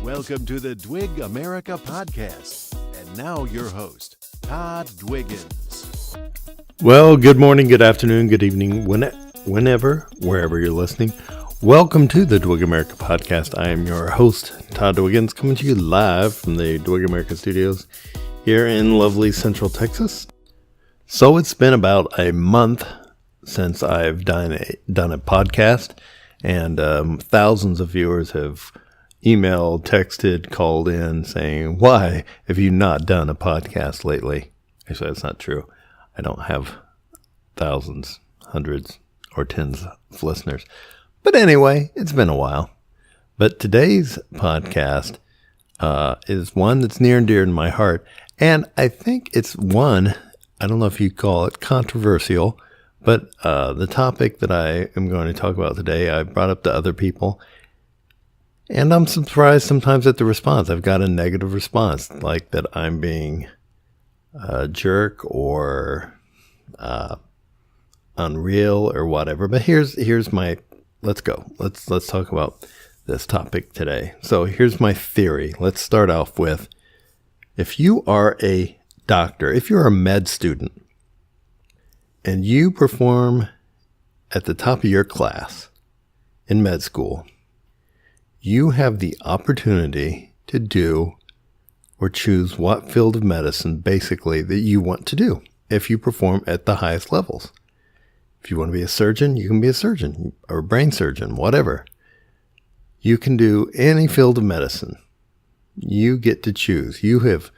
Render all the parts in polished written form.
Welcome to the Dwig America podcast. And now your host, Todd Dwiggins. Well, good morning, good afternoon, good evening, whenever, wherever you're listening. Welcome to the Dwig America podcast. I am your host, Todd Dwiggins, coming to you live from the Dwig America studios here in lovely Central Texas. So it's been about a month since I've done a podcast, and thousands of viewers have emailed, texted, called in saying, why have you not done a podcast lately? Actually, that's not true. I don't have thousands, hundreds, or tens of listeners. But anyway, it's been a while. But today's podcast is one that's near and dear to my heart. And I think it's one, I don't know if you call it controversial, but the topic that I am going to talk about today, I brought up to other people. And I'm surprised sometimes at the response. I've got a negative response, like that I'm being a jerk or unreal or whatever. But here's my, let's go. Let's talk about this topic today. So here's my theory. Let's start off with, if you are a doctor, if you're a med student, and you perform at the top of your class in med school, you have the opportunity to do or choose what field of medicine basically that you want to do if you perform at the highest levels. If you want to be a surgeon, you can be a surgeon or a brain surgeon, whatever. You can do any field of medicine. You get to choose. You have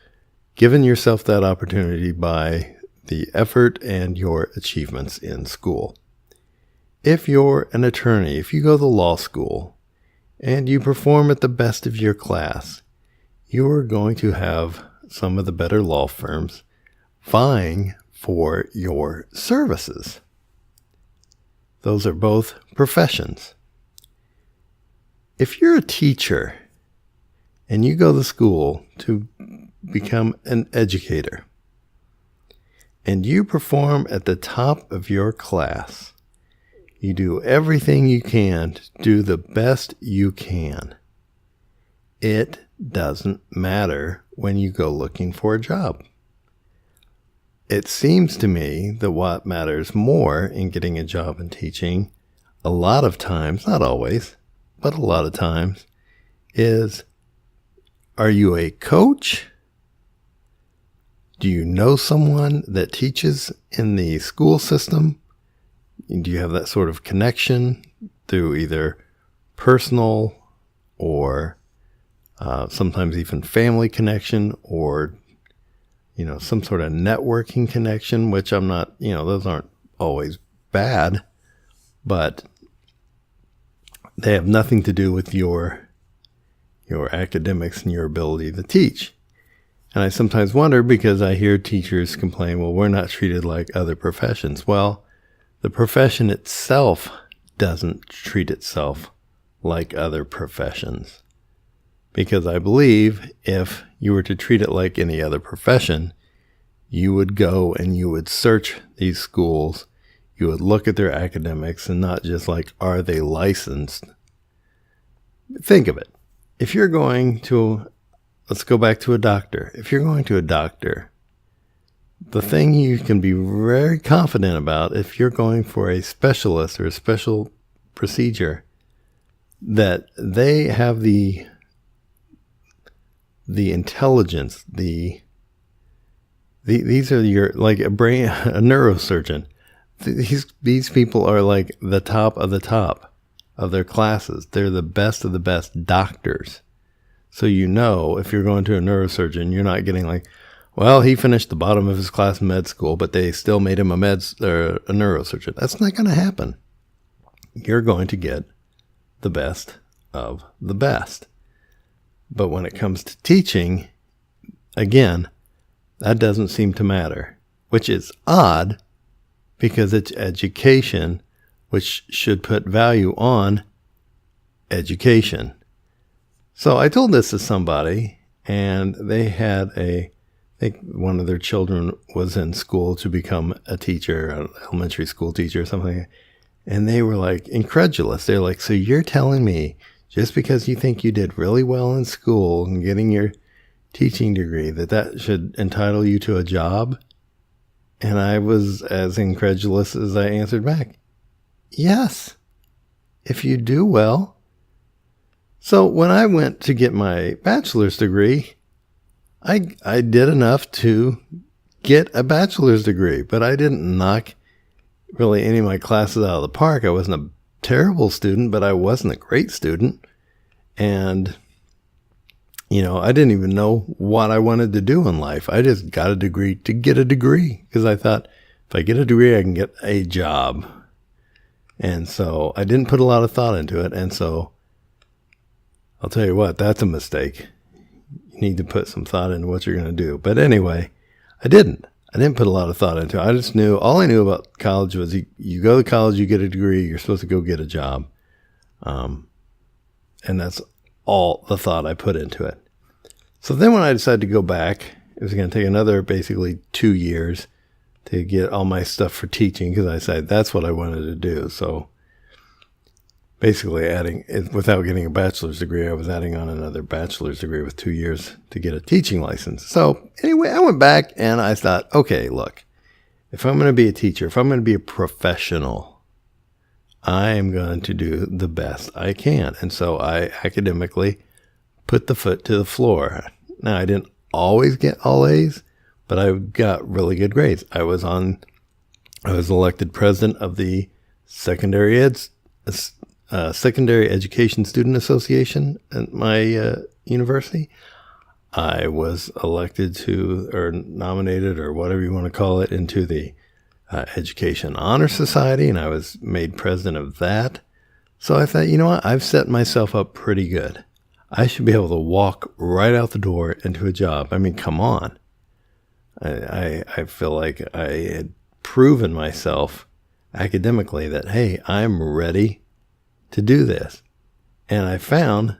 given yourself that opportunity by the effort and your achievements in school. If you're an attorney, if you go to law school, and you perform at the best of your class, you are going to have some of the better law firms vying for your services. Those are both professions. If you're a teacher and you go to school to become an educator, and you perform at the top of your class, you do everything you can to do the best you can. It doesn't matter when you go looking for a job. It seems to me that what matters more in getting a job in teaching, a lot of times, not always, but a lot of times, is, are you a coach? Do you know someone that teaches in the school system? Do you have that sort of connection through either personal or sometimes even family connection, or, some sort of networking connection, which I'm not, those aren't always bad, but they have nothing to do with your academics and your ability to teach. And I sometimes wonder, because I hear teachers complain, well, we're not treated like other professions. Well, the profession itself doesn't treat itself like other professions. Because I believe if you were to treat it like any other profession, you would go and you would search these schools, you would look at their academics, and not just like, are they licensed? Think of it. If you're going to, let's go back to a doctor. If you're going to a doctor, the thing you can be very confident about, if you're going for a specialist or a special procedure, that they have the intelligence, these are your, like a neurosurgeon. These people are like the top of their classes. They're the best of the best doctors. So if you're going to a neurosurgeon, you're not getting like, well, he finished the bottom of his class in med school, but they still made him a neurosurgeon. That's not going to happen. You're going to get the best of the best. But when it comes to teaching, again, that doesn't seem to matter, which is odd, because it's education, which should put value on education. So I told this to somebody, and they had I think one of their children was in school to become a teacher, an elementary school teacher or something. And they were like incredulous. They're like, so you're telling me just because you think you did really well in school and getting your teaching degree, that should entitle you to a job? And I was as incredulous as I answered back. Yes, if you do well. So when I went to get my bachelor's degree, I did enough to get a bachelor's degree, but I didn't knock really any of my classes out of the park. I wasn't a terrible student, but I wasn't a great student. And, I didn't even know what I wanted to do in life. I just got a degree to get a degree because I thought if I get a degree, I can get a job. And so I didn't put a lot of thought into it. And so I'll tell you what, that's a mistake. You need to put some thought into what you're going to do. But anyway, I didn't put a lot of thought into it. All I knew about college was you go to college, you get a degree, you're supposed to go get a job. And that's all the thought I put into it. So then when I decided to go back, it was going to take another basically 2 years to get all my stuff for teaching because I decided that's what I wanted to do. So basically without getting a bachelor's degree, I was adding on another bachelor's degree with 2 years to get a teaching license. So anyway, I went back and I thought, okay, look, if I'm going to be a teacher, if I'm going to be a professional, I am going to do the best I can. And so I academically put the foot to the floor. Now, I didn't always get all A's, but I got really good grades. I was elected president of the Secondary Education Student Association at my university. I was elected or nominated, or whatever you want to call it, into the Education Honor Society, and I was made president of that. So I thought, you know what? I've set myself up pretty good. I should be able to walk right out the door into a job. I mean, come on. I feel like I had proven myself academically that, hey, I'm ready to do this. And I found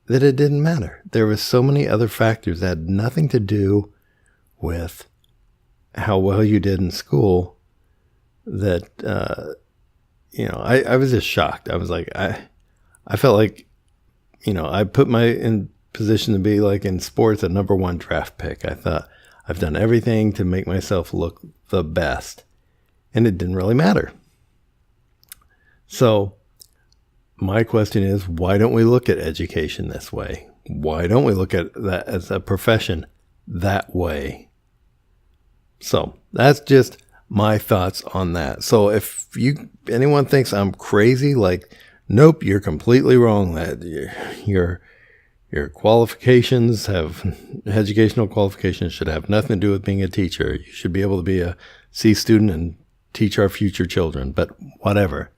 that it didn't matter. There were so many other factors that had nothing to do with how well you did in school that, I was just shocked. I was like, I felt like, I put in position to be like in sports a number 1 draft pick. I thought I've done everything to make myself look the best, and it didn't really matter. So my question is, why don't we look at education this way? Why don't we look at that as a profession that way? So that's just my thoughts on that. So if anyone thinks I'm crazy, like, nope, you're completely wrong. That your qualifications educational qualifications should have nothing to do with being a teacher. You should be able to be a C student and teach our future children. But whatever.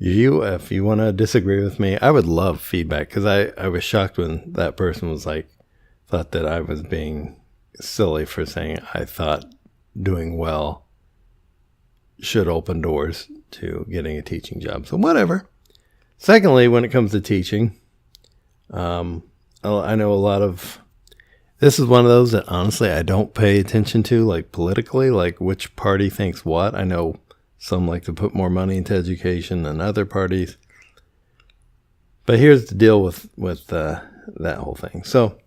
If you want to disagree with me, I would love feedback, because I was shocked when that person thought that I was being silly for saying I thought doing well should open doors to getting a teaching job. So whatever. Secondly, when it comes to teaching, I know this is one of those that honestly I don't pay attention to, like politically, like which party thinks what. I know some like to put more money into education than other parties. But here's the deal with that whole thing. So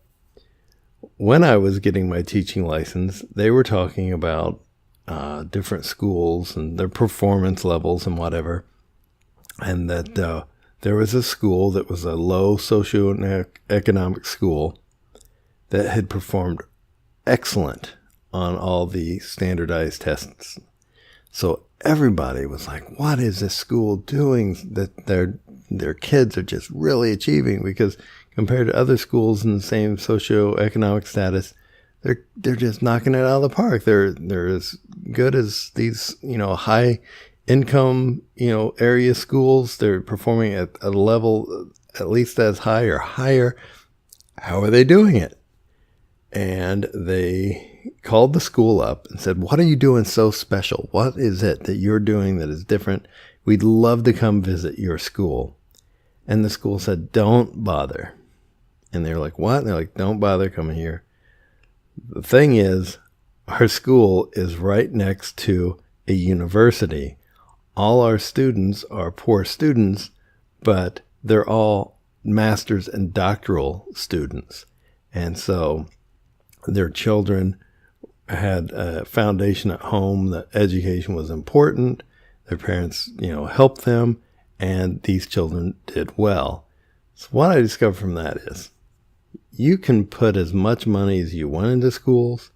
when I was getting my teaching license, they were talking about different schools and their performance levels and whatever. And that there was a school that was a low socioeconomic school that had performed excellent on all the standardized tests. So everybody was like, what is this school doing that their kids are just really achieving? Because compared to other schools in the same socioeconomic status, they're just knocking it out of the park. They're as good as these, high income, area schools. They're performing at a level at least as high or higher. How are they doing it? And they called the school up and said, what are you doing so special? What is it that you're doing that is different? We'd love to come visit your school. And the school said, don't bother. And they're like, what? And they're like, don't bother coming here. The thing is, our school is right next to a university. All our students are poor students, but they're all master's and doctoral students. And so their children had a foundation at home that education was important. Their parents, helped them, and these children did well. So what I discovered from that is you can put as much money as you want into schools,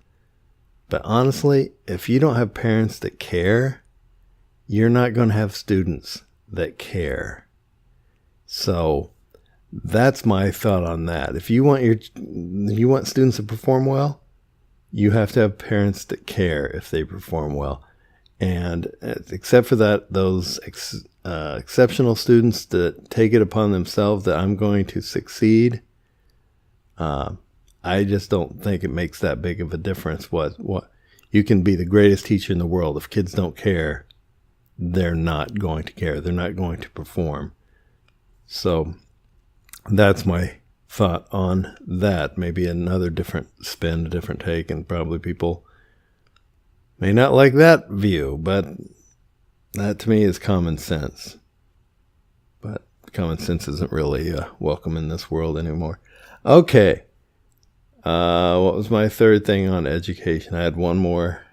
but honestly, if you don't have parents that care, you're not going to have students that care. So that's my thought on that. If you want students to perform well, you have to have parents that care if they perform well. And except for that, those exceptional students that take it upon themselves that I'm going to succeed, I just don't think it makes that big of a difference. What you can be the greatest teacher in the world. If kids don't care, they're not going to care. They're not going to perform. So that's my thought on that. Maybe another different spin, a different take, and probably people may not like that view, but that to me is common sense. But common sense isn't really welcome in this world anymore. Okay. What was my third thing on education? I had one more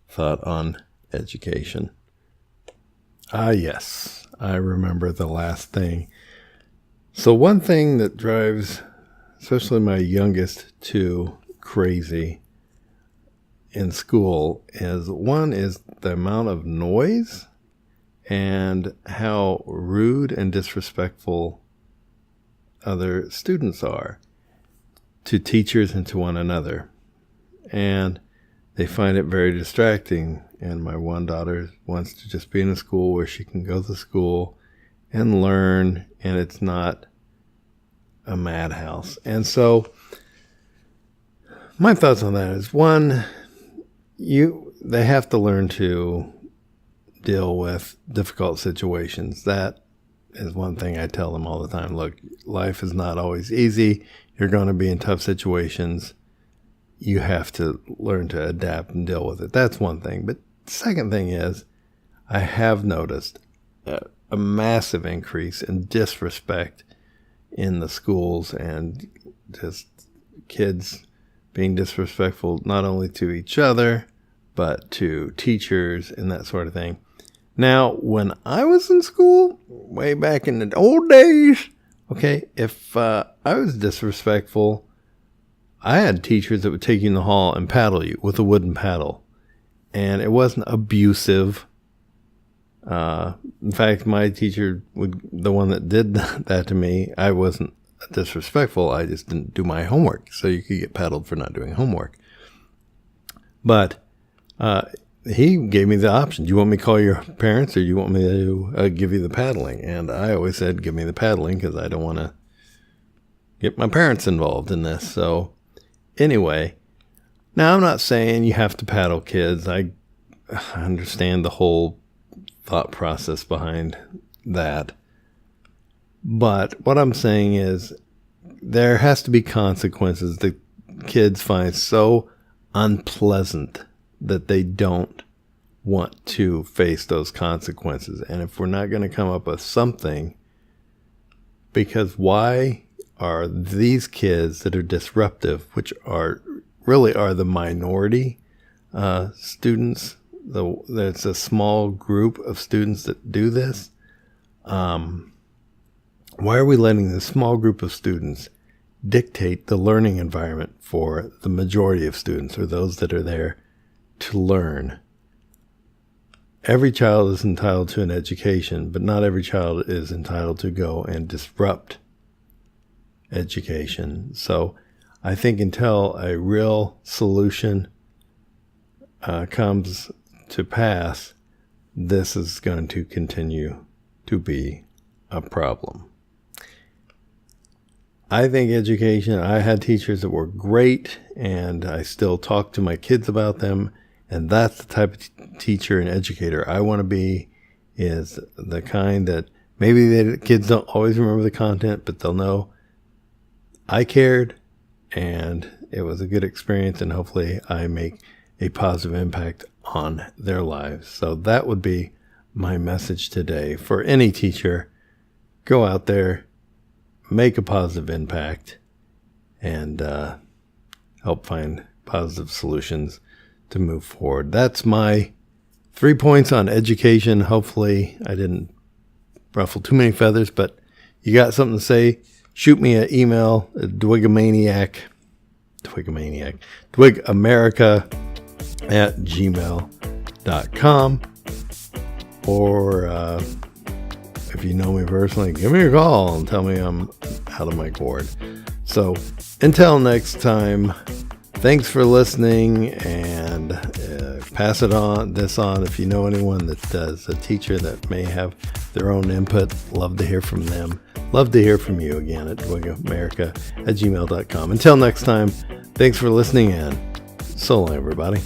thought on education. Yes, I remember the last thing. So one thing that drives, especially my youngest two, crazy in school is the amount of noise and how rude and disrespectful other students are to teachers and to one another. And they find it very distracting. And my one daughter wants to just be in a school where she can go to school and learn, and it's not a madhouse. And so my thoughts on that is, one, they have to learn to deal with difficult situations. That is one thing I tell them all the time. Look, life is not always easy. You're going to be in tough situations. You have to learn to adapt and deal with it. That's one thing. But the second thing is, I have noticed a massive increase in disrespect in the schools, and just kids being disrespectful not only to each other, but to teachers and that sort of thing. Now, when I was in school, way back in the old days, okay, if I was disrespectful, I had teachers that would take you in the hall and paddle you with a wooden paddle. And it wasn't abusive. In fact, my teacher, the one that did that to me, I wasn't disrespectful. I just didn't do my homework. So you could get paddled for not doing homework. But he gave me the option. Do you want me to call your parents, or do you want me to give you the paddling? And I always said, give me the paddling, because I don't want to get my parents involved in this. So anyway, now I'm not saying you have to paddle kids. I understand the whole thought process behind that. But what I'm saying is there has to be consequences that kids find so unpleasant that they don't want to face those consequences. And if we're not going to come up with something, because why are these kids that are disruptive, which really are the minority students, there's a small group of students that do this, why are we letting this small group of students dictate the learning environment for the majority of students, or those that are there to learn? Every child is entitled to an education, but not every child is entitled to go and disrupt education. So I think until a real solution comes to pass, this is going to continue to be a problem. I think education, I had teachers that were great, and I still talk to my kids about them, and that's the type of teacher and educator I want to be, is the kind that maybe the kids don't always remember the content, but they'll know I cared, and it was a good experience, and hopefully I make a positive impact on their lives. So that would be my message today for any teacher. Go out there, make a positive impact and help find positive solutions to move forward. That's my 3 points on education. Hopefully I didn't ruffle too many feathers, but you got something to say, shoot me an email at twigamerica@gmail.com, or if you know me personally, give me a call and tell me I'm out of my gourd. So until next time, thanks for listening, and pass this on if you know anyone that is a teacher that may have their own input. Love to hear from them. Love to hear from you again at twigamerica@gmail.com. Until next time, thanks for listening, and so long, everybody.